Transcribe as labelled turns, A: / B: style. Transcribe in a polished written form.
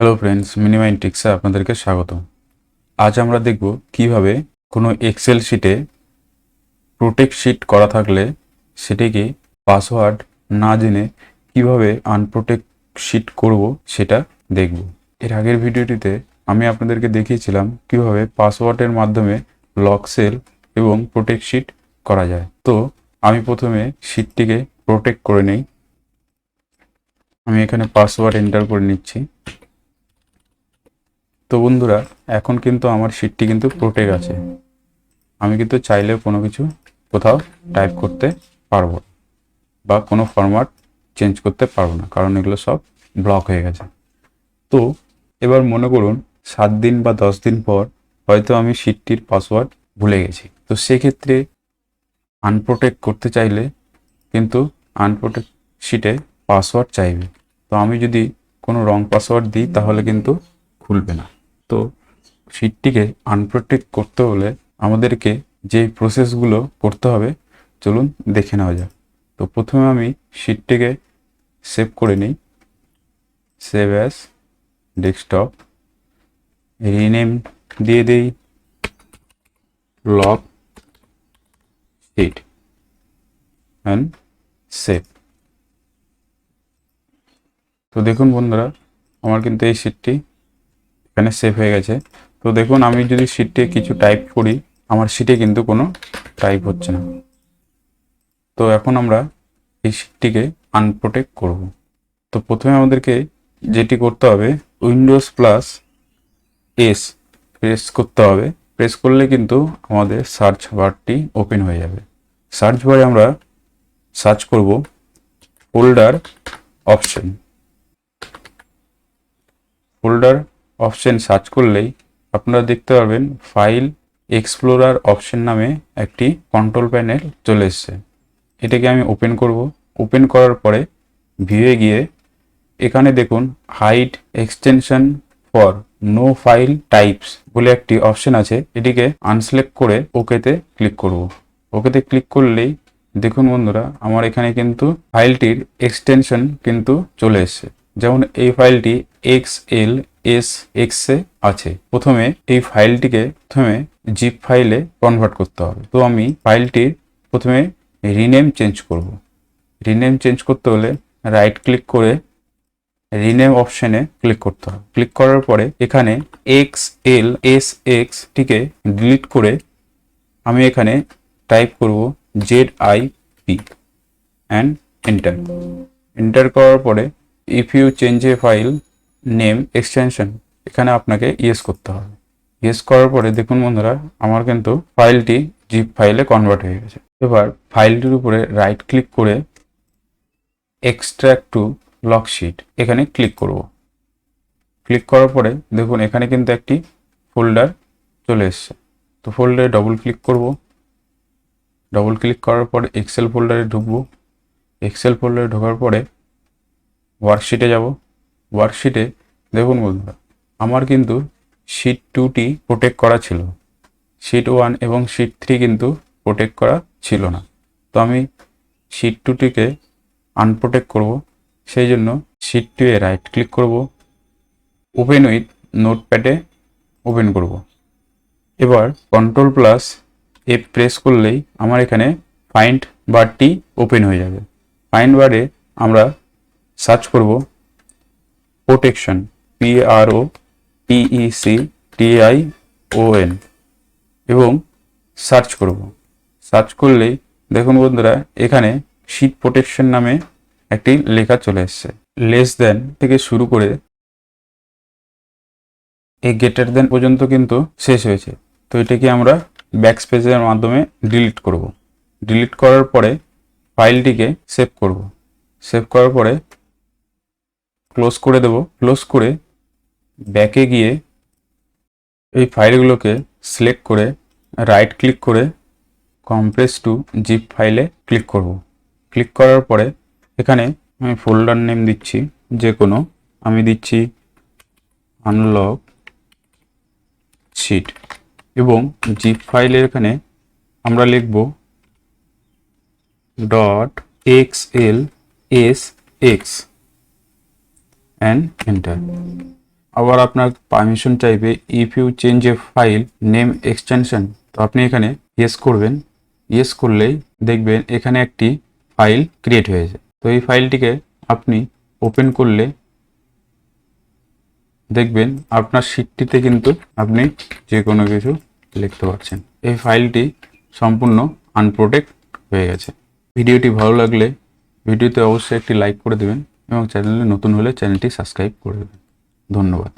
A: Hello friends, মিনিমাইন্ডট্রিক্সে আপনাদেরকে স্বাগত। আজ আমরা দেখব কিভাবে কোনো এক্সেল শিটে প্রোটেক্ট শিট করা থাকলে সেটিকে পাসওয়ার্ড না জেনে কিভাবে আনপ্রোটেক্ট শিট করব সেটা দেখব। এর আগের ভিডিওটিতে আমি আপনাদেরকে দেখিয়েছিলাম কিভাবে পাসওয়ার্ডের মাধ্যমে লক সেল এবং প্রোটেক্ট শিট করা যায়। তো আমি প্রথমে শিটটিকে প্রোটেক্ট করে নেই। আমি এখানে পাসওয়ার্ড এন্টার করে নিচ্ছি। তো বন্ধুরা, এখন কিন্তু আমার শিটটি কিন্তু প্রোটেক্ট আছে। আমি কিন্তু চাইলেও কোনো কিছু কোথাও টাইপ করতে পারবো বা কোনো ফরম্যাট চেঞ্জ করতে পারবো না, কারণ এগুলো সব ব্লক হয়ে গেছে। তো এবার মনে করুন 7 দিন বা 10 দিন পর হয়তো আমি শিটটির পাসওয়ার্ড ভুলে গেছি। তো সেক্ষেত্রে আনপ্রোটেক্ট করতে চাইলে কিন্তু আনপ্রোটেক্ট শিটে পাসওয়ার্ড চাইবে। তো আমি যদি কোনো রং পাসওয়ার্ড দিই তাহলে কিন্তু খুলবে না। তো শিটটিকে আনপ্রোটেক্ট করতে হলে আমাদেরকে যে প্রসেসগুলো করতে হবে চলুন দেখে নেওয়া যাক। তো প্রথমে আমি শিটটিকে সেভ করে নিই। সেভ অ্যাজ ডেস্কটপ, রিনেম দিয়ে দিই লক শিট অ্যান্ড সেভ। তো দেখুন বন্ধুরা, আমার কিন্তু এই শিটটি এখানে সেভ হয়ে গেছে। তো দেখুন, আমি যদি শিটে কিছু টাইপ করি আমার শিটে কিন্তু কোনো টাইপ হচ্ছে না। তো এখন আমরা এই শিটটিকে আনপ্রোটেক্ট করব। তো প্রথমে আমাদেরকে যেটি করতে হবে, উইন্ডোজ প্লাস এস প্রেস করতে হবে। প্রেস করলে কিন্তু আমাদের সার্চ বারটি ওপেন হয়ে যাবে। সার্চ বারে আমরা সার্চ করব folder option. Folder option search করলেই আপনারা দেখতে পারবেন ফাইল এক্সপ্লোরার অপশন নামে একটি কন্ট্রোল প্যানেল চলে এসছে। এটাকে আমি ওপেন করব। ওপেন করার পরে ভিউয়ে গিয়ে এখানে দেখুন hide extension for known file types বলে একটি অপশন আছে। এটিকে আনসিলেক্ট করে ওকেতে ক্লিক করব। ওকেতে ক্লিক করলেই দেখুন বন্ধুরা, আমার এখানে কিন্তু ফাইলটির এক্সটেনশন কিন্তু চলে এসছে। যেমন এই ফাইলটি XLSX এ আছে। প্রথমে এই ফাইলটিকে জিপ ফাইলে কনভার্ট করতে হবে। তো আমি ফাইলটির প্রথমে রিনেম চেঞ্জ করব। রিনেম চেঞ্জ করতে হলে রাইট ক্লিক করে রিনেম অপশনে ক্লিক করতে হবে। ক্লিক করার পরে এখানে XLSX টিকে ডিলিট করে আমি এখানে টাইপ করব ZIP অ্যান্ড এন্টার। এন্টার করার পরে if you change a file name extension এখানে আপনাকে ইয়েস করতে হবে। ইয়েস করার পরে দেখুন বন্ধুরা, আমার কিন্তু ফাইলটি জিপ ফাইলে কনভার্ট হয়ে গেছে। এবার ফাইলটির উপরে রাইট ক্লিক করে এক্সট্রাক্ট টু লক শিট এখানে ক্লিক করব। ক্লিক করার পরে দেখুন এখানে কিন্তু একটি ফোল্ডার চলে এসছে। তো ফোল্ডারে ডবল ক্লিক করব। ডবল ক্লিক করার পরে এক্সেল ফোল্ডারে ঢুকবো। এক্সেল ফোল্ডারে ঢোকার পরে ওয়ার্কশিটে যাব। ওয়ার্কশিটে দেখুন বন্ধুরা, আমার কিন্তু শিট 2টি প্রোটেক্ট করা ছিল। শিট 1 এবং শিট 3 কিন্তু প্রোটেক্ট করা ছিল না। তো আমি শিট 2টিকে আনপ্রোটেক্ট করব। সেই জন্য শিট 2 এ রাইট ক্লিক করব, ওপেন উইথ নোটপ্যাডে ওপেন করব। এবার কন্ট্রোল প্লাস এফ প্রেস করলেই আমার এখানে ফাইন্ড বারটি ওপেন হয়ে যাবে। ফাইন্ড বারে আমরা সার্চ করব প্রোটেকশন, PROTECTION এবং সার্চ করব। সার্চ করলেই দেখুন বন্ধুরা, এখানে শিট প্রোটেকশন নামে একটি লেখা চলে এসছে। লেস দেন থেকে শুরু করে এই গ্রেটার দেন পর্যন্ত কিন্তু শেষ হয়েছে। তো এটাকে আমরা ব্যাকস্পেসের মাধ্যমে ডিলিট করব। ডিলিট করার পরে ফাইলটিকে সেভ করব। সেভ করার পরে ক্লোজ করে দেব। ক্লোজ করে ব্যাকে গিয়ে এই ফাইলগুলোকে সিলেক্ট করে রাইট ক্লিক করে কম্প্রেস টু জিপ ফাইলে ক্লিক করব। ক্লিক করার পরে এখানে আমি ফোল্ডার নেম দিচ্ছি যে কোনো, আমি দিচ্ছি আনলক শিট এবং জিপ ফাইলের এখানে আমরা লিখব .xlsx অ্যান্ড এন্টার। আবার আপনার পারমিশন চাইবে if you change a file name extension, তো আপনি এখানে ইয়েস করবেন। ইয়েস করলেই দেখবেন এখানে একটি ফাইল ক্রিয়েট হয়েছে। তো এই ফাইলটিকে আপনি ওপেন করলে দেখবেন আপনার শিটটিতে কিন্তু আপনি যে কোনো কিছু লিখতে পারছেন। এই ফাইলটি সম্পূর্ণ আনপ্রোটেক্ট হয়ে গেছে। ভিডিওটি ভালো লাগলে ভিডিওতে অবশ্যই একটি লাইক করে দেবেন এবং চ্যানেলে নতুন হলে চ্যানেলটি সাবস্ক্রাইব করে দেবেন। ধন্যবাদ।